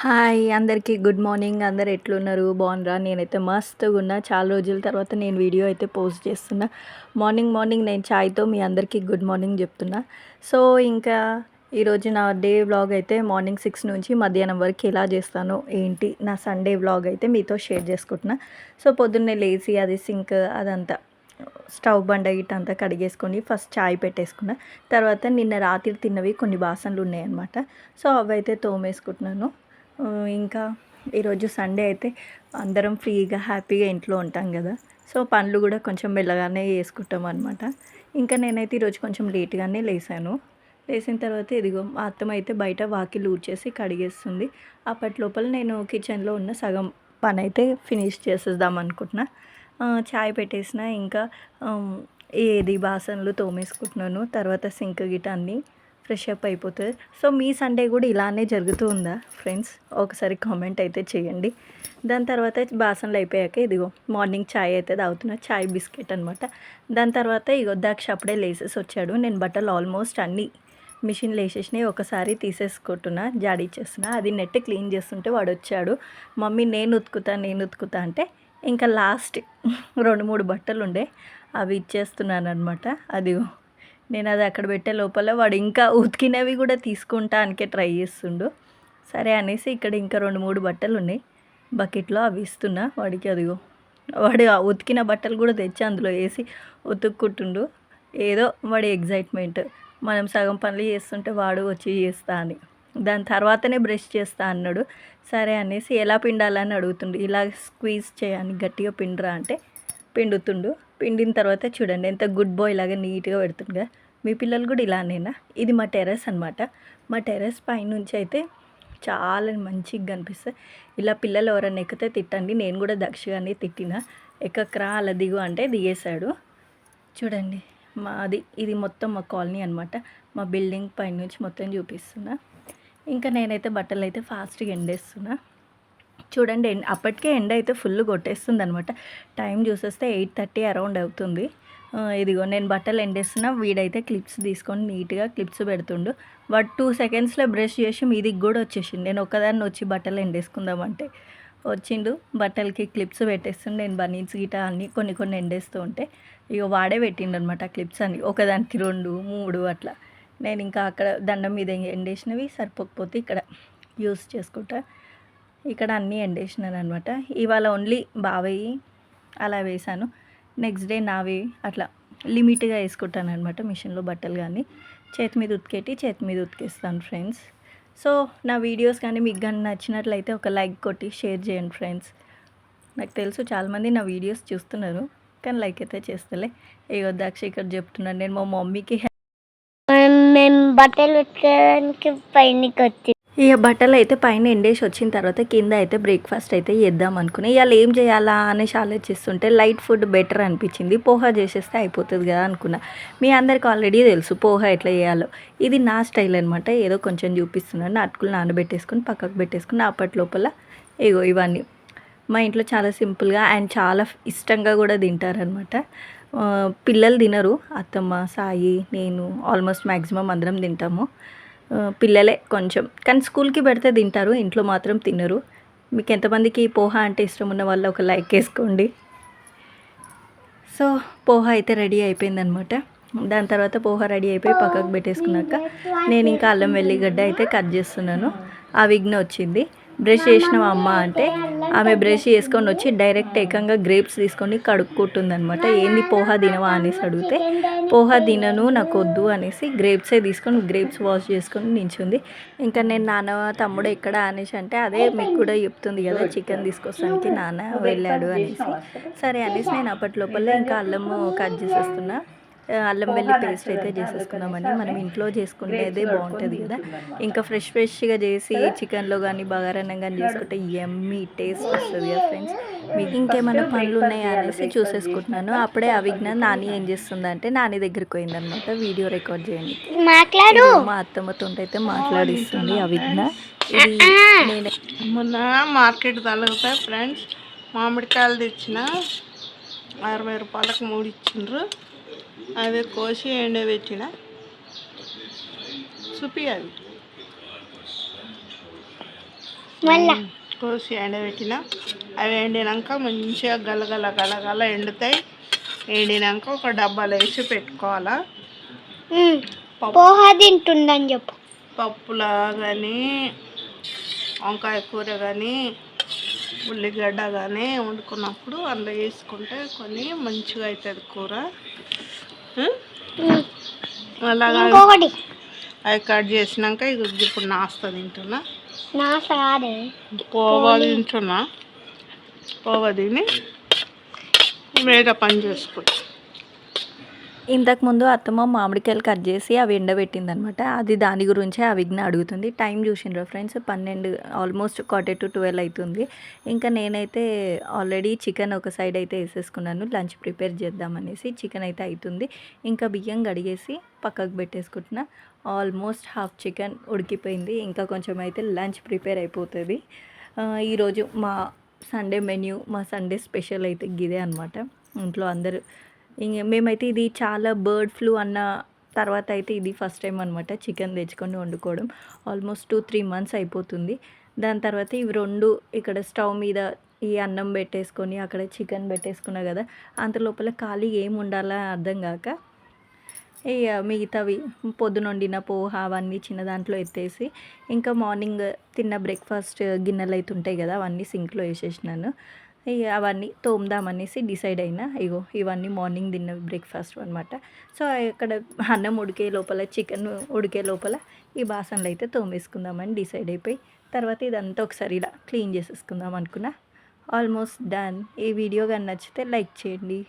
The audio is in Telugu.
హాయ్ అందరికీ గుడ్ మార్నింగ్. అందరు ఎట్లున్నారు? బాగున్నారా? నేనైతే మస్తుగా ఉన్నా. చాలా రోజుల తర్వాత నేను వీడియో అయితే పోస్ట్ చేస్తున్నా. మార్నింగ్ నేను చాయ్తో మీ అందరికీ గుడ్ మార్నింగ్ చెప్తున్నా. సో ఇంకా ఈరోజు నా డే వ్లాగ్ అయితే మార్నింగ్ 6 నుంచి మధ్యాహ్నం వరకు ఎలా చేస్తానో ఏంటి నా సండే వ్లాగ్ అయితే మీతో షేర్ చేసుకుంటున్నా. సో పొద్దున్నే లేచి అది సింక్ అదంతా స్టవ్ బండ ఇట్టంతా కడిగేసుకొని ఫస్ట్ చాయ్ పెట్టేసుకున్నా. తర్వాత నిన్న రాత్రి తిన్నవి కొన్ని బాసనలు ఉన్నాయన్నమాట. సో అవైతే తోమేసుకుంటున్నాను. ఇంకా ఈరోజు సండే అయితే అందరం ఫ్రీగా హ్యాపీగా ఇంట్లో ఉంటాం కదా. సో పనులు కూడా కొంచెం మెల్లగానే చేసుకుంటాం అనమాట. ఇంకా నేనైతే ఈరోజు కొంచెం లేట్గానే లేసాను. లేచిన తర్వాత ఇదిగో మా అత్తమ్మ అయితే బయట వాకిలు ఊడ్చేసి కడిగేస్తుంది. అప్పట్లోపల నేను కిచెన్లో ఉన్న సగం పని అయితే ఫినిష్ చేసేద్దాం అనుకుంటున్నా. చాయ్ పెట్టేసిన ఇంకా ఏది బాసనలు తోమేసుకుంటున్నాను. తర్వాత సింక్ గిట అన్నీ ఫ్రెష్ అప్ అయిపోతుంది. సో మీ సండే కూడా ఇలానే జరుగుతూ ఉందా ఫ్రెండ్స్? ఒకసారి కామెంట్ అయితే చేయండి. దాని తర్వాత బాసనలు అయిపోయాక ఇదిగో మార్నింగ్ చాయ్ అయితే తాగుతున్నా. చాయ్ బిస్కెట్ అనమాట. దాని తర్వాత ఇగో దాక్ష అప్పుడే లేసేసి వచ్చాడు. నేను బట్టలు ఆల్మోస్ట్ అన్నీ మిషన్లో వేసేసినాయి. ఒకసారి తీసేసుకుంటున్నా, జాడిచ్చేస్తున్నా. అది నెట్ క్లీన్ చేస్తుంటే వాడు వచ్చాడు. మమ్మీ నేను ఉతుకుతా అంటే ఇంకా లాస్ట్ 2-3 బట్టలు ఉండే అవి ఇచ్చేస్తున్నాను అనమాట. అదిగో నేను అది అక్కడ పెట్టే లోపల వాడు ఇంకా ఉతికినవి కూడా తీసుకుంటానికే ట్రై చేస్తుండు. సరే అనేసి ఇక్కడ ఇంకా 2-3 బట్టలు ఉన్నాయి బకెట్లో, అవి ఇస్తున్నా వాడికి. అదిగో వాడు ఉతికిన బట్టలు కూడా తెచ్చి అందులో వేసి ఉతుక్కుంటుండు. ఏదో వాడి ఎగ్జైట్మెంట్, మనం సగం పనులు చేస్తుంటే వాడు వచ్చి చేస్తా అని. దాని తర్వాతనే బ్రష్ చేస్తా అన్నాడు. సరే అనేసి ఎలా పిండాలని అడుగుతుండు. ఇలా స్క్వీజ్ చేయని గట్టిగా పిండరా అంటే పిండుతుండు. పిండిన తర్వాత చూడండి ఎంత గుడ్ బాయ్ లాగా నీట్గా పెడుతుండగా. మీ పిల్లలు కూడా ఇలానేనా? ఇది మా టెర్రస్ అనమాట. మా టెర్రస్ పైనుంచి అయితే చాలా మంచిగా కనిపిస్తుంది. ఇలా పిల్లలు ఎవరైనా ఎక్కితే తిట్టండి. నేను కూడా దక్షగానే తిట్టిన, ఎక్కకరా అలా దిగు అంటే దిగేశాడు. చూడండి ఇది మొత్తం మా కాలనీ అనమాట. మా బిల్డింగ్ పైనుంచి మొత్తం చూపిస్తున్నా. ఇంకా నేనైతే బట్టలు అయితే ఫాస్ట్గా ఎండేస్తున్నా. చూడండి అప్పటికే ఎండ అయితే ఫుల్ కొట్టేస్తుంది అనమాట. టైం చూసేస్తే 8:30 అరౌండ్ అవుతుంది. ఇదిగో నేను బట్టలు ఎండేస్తున్నా. వీడైతే క్లిప్స్ తీసుకొని నీట్గా క్లిప్స్ పెడుతుండు. వాడు 2 సెకండ్స్లో బ్రష్ చేసి మీదికి కూడా వచ్చేసిండు. నేను ఒక్కదాన్ని వచ్చి బట్టలు ఎండేసుకుందామంటే వచ్చిండు. బట్టలకి క్లిప్స్ పెట్టేస్తుండు. నేను బనీన్స్ గిట అన్నీ కొన్ని ఎండేస్తూ ఉంటే ఇక వాడే పెట్టిండు అనమాట క్లిప్స్ అని. ఒకదానికి 2, 3 అట్లా. నేను ఇంకా అక్కడ దండం మీద ఎండేసినవి సరిపోకపోతే ఇక్కడ యూస్ చేసుకుంటా. ఇక్కడ అన్నీ ఎండేసినాను అనమాట. ఇవాళ ఓన్లీ బావయ్యి అలా వేశాను. నెక్స్ట్ డే నావి అట్లా లిమిట్గా వేసుకుంటాను అనమాట. మిషన్లో బట్టలు కానీ చేతి మీద ఉతికేస్తాను ఫ్రెండ్స్. సో నా వీడియోస్ కానీ మీకు కానీ నచ్చినట్లయితే ఒక లైక్ కొట్టి షేర్ చేయండి ఫ్రెండ్స్. నాకు తెలుసు చాలామంది నా వీడియోస్ చూస్తున్నారు కానీ లైక్ అయితే చేస్తలే. ఏ వద్దాక్ష ఇక్కడ చెప్తున్నాను, నేను మా మమ్మీకి మేము బట్టలు ఉతకడానికి పైనకి వచ్చి ఇక బట్టలు అయితే పైన ఎండేసి వచ్చిన తర్వాత కింద అయితే బ్రేక్ఫాస్ట్ అయితే చేద్దాం అనుకుని ఇవాళ ఏం చేయాలా అనేసి ఆలోచిస్తుంటే లైట్ ఫుడ్ బెటర్ అనిపించింది. పోహా చేసేస్తే అయిపోతుంది కదా అనుకున్నా. మీ అందరికి ఆల్రెడీ తెలుసు పోహా ఎట్లా చేయాలో. ఇది నా స్టైల్ అనమాట. ఏదో కొంచెం చూపిస్తున్నాను. అటుకులు నానబెట్టేసుకుని పక్కకు పెట్టేసుకుని అప్పట్లోపల ఇవన్నీ మా ఇంట్లో చాలా సింపుల్గా అండ్ చాలా ఇష్టంగా కూడా తింటారనమాట. పిల్లలు తినరు, అత్తమ్మ, సాయి, నేను ఆల్మోస్ట్ మ్యాక్సిమం అందరం తింటాము. పిల్లలే కొంచెం, కానీ స్కూల్కి పెడితే తింటారు, ఇంట్లో మాత్రం తినరు. మీకు ఎంతమందికి పోహా అంటే ఇష్టం ఉన్న వాళ్ళు ఒక లైక్ వేసుకోండి. సో పోహా అయితే రెడీ అయిపోయిందనమాట. దాని తర్వాత పోహా రెడీ అయిపోయి పక్కకు పెట్టేసుకున్నాక నేను ఇంకా అల్లం వెల్లిగడ్డ అయితే కట్ చేస్తున్నాను. ఆ విఘ్న వచ్చింది. బ్రష్ చేసినావు అమ్మ అంటే ఆమె బ్రష్ చేసుకొని వచ్చి డైరెక్ట్ ఏకంగా గ్రేప్స్ తీసుకొని కడుక్కుంటుందనమాట. ఏంది పోహా తినవా అనేసి అడిగితే పోహా తినను నాకు వద్దు అనేసి గ్రేప్సే తీసుకొని గ్రేప్స్ వాష్ చేసుకొని నించుంది. ఇంకా నేను నాన్న తమ్ముడు ఎక్కడ అనేసి అంటే అదే మీకు కూడా చెప్తుంది కదా చికెన్ తీసుకొస్తానికి నాన్న వెళ్ళాడు అనేసి. సరే అనేసి నేను అప్పట్లోపల ఇంకా అల్లము కట్ చేసేస్తున్నా. అల్లం వెల్లి పేస్ట్ అయితే చేసేసుకుందామని. మనం ఇంట్లో చేసుకునేదే బాగుంటుంది కదా. ఇంకా ఫ్రెష్గా చేసి చికెన్లో కానీ బగారన్నం కానీ చేసుకుంటే యమ్మీ టేస్ట్ వస్తుంది కదా ఫ్రెండ్స్. మీకు ఇంకేమైనా పనులు ఉన్నాయా అనేసి చూసేసుకుంటున్నాను. అప్పుడే అవిజ్ఞ నాని ఏం చేస్తుందంటే నాని దగ్గరికి పోయిందనమాట వీడియో రికార్డ్ చేయండి. మా అత్తమ్మతో అయితే మాట్లాడిస్తుంది అవిజ్ఞ. ఇది నేను మొన్న మార్కెట్ తలుగుతాయి ఫ్రెండ్స్. మామిడికాయలు తెచ్చిన 60 రూపాయలకు 3 ఇచ్చిండ్రు. అవి కోసి ఎండబెట్టిన. చూపియాలి. మళ్ళా కోసి ఎండబెట్టిన అవి ఎండినాక మంచిగా గలగల గలగల ఎండుతాయి. ఎండినాక ఒక డబ్బాలో వేసి పెట్టుకోవాలా. పోహా తింటుందని చెప్పు. పప్పులా కానీ వంకాయ కూర కానీ ఉల్లిగడ్డ కానీ వండుకున్నప్పుడు అందులో వేసుకుంటే కొన్ని మంచిగా అవుతుంది కూర. అలాగా ఇంకొకటి అవి కట్ చేసినాక ఇప్పుడు నాస్తా తింటున్నా. నా సారే పోవా తింటున్నా. పోవా తిని వేరే పని చేసుకుంటా. ఇంతకుముందు అత్తమ్మ మామిడికాయలు కట్ చేసి అవి ఎండబెట్టింది అనమాట. అది దాని గురించే ఆ విఘ్న అడుగుతుంది. టైం చూసిండ్రా ఫ్రెండ్స్, 12 ఆల్మోస్ట్ 11 అవుతుంది. ఇంకా నేనైతే ఆల్రెడీ చికెన్ ఒక సైడ్ అయితే వేసేసుకున్నాను లంచ్ ప్రిపేర్ చేద్దామనేసి. చికెన్ అయితే అవుతుంది. ఇంకా బియ్యం కడిగేసి పక్కకు పెట్టేసుకుంటున్నా. ఆల్మోస్ట్ హాఫ్ చికెన్ ఉడికిపోయింది. ఇంకా కొంచెం అయితే లంచ్ ప్రిపేర్ అయిపోతుంది. ఈరోజు మా సండే మెన్యూ, మా సండే స్పెషల్ అయితే గిదే అనమాట. ఇంట్లో అందరూ మేమైతే ఇది చాలా బర్డ్ ఫ్లూ అన్న తర్వాత అయితే ఇది ఫస్ట్ టైం అనమాట చికెన్ తెచ్చుకొని వండుకోవడం. ఆల్మోస్ట్ 2-3 మంత్స్ అయిపోతుంది. దాని తర్వాత ఇవి 2 ఇక్కడ స్టవ్ మీద ఈ అన్నం పెట్టేసుకొని అక్కడ చికెన్ పెట్టేసుకున్నా కదా, అంత లోపల ఖాళీ ఏం ఉండాలో అర్థం కాక ఇక మిగతావి పొద్దున వండిన పోహ అవన్నీ చిన్న దాంట్లో ఎత్తేసి ఇంకా మార్నింగ్ తిన్న బ్రేక్ఫాస్ట్ గిన్నెలు అయితే ఉంటాయి కదా, అవన్నీ సింక్లో వేసేసినాను. ఇక అవన్నీ తోముదామనేసి డిసైడ్ అయినా. ఇగో ఇవన్నీ మార్నింగ్ తిన్న బ్రేక్ఫాస్ట్ అనమాట. సో ఇక్కడ అన్నం ఉడికే లోపల, చికెన్ ఉడికే లోపల ఈ బాసనలు అయితే తోమేసుకుందామని డిసైడ్ అయిపోయి తర్వాత ఇదంతా ఒకసారి ఇలా క్లీన్ చేసేసుకుందాం అనుకున్నా. Almost done. ఈ వీడియో కానీ నచ్చితే లైక్ చేయండి.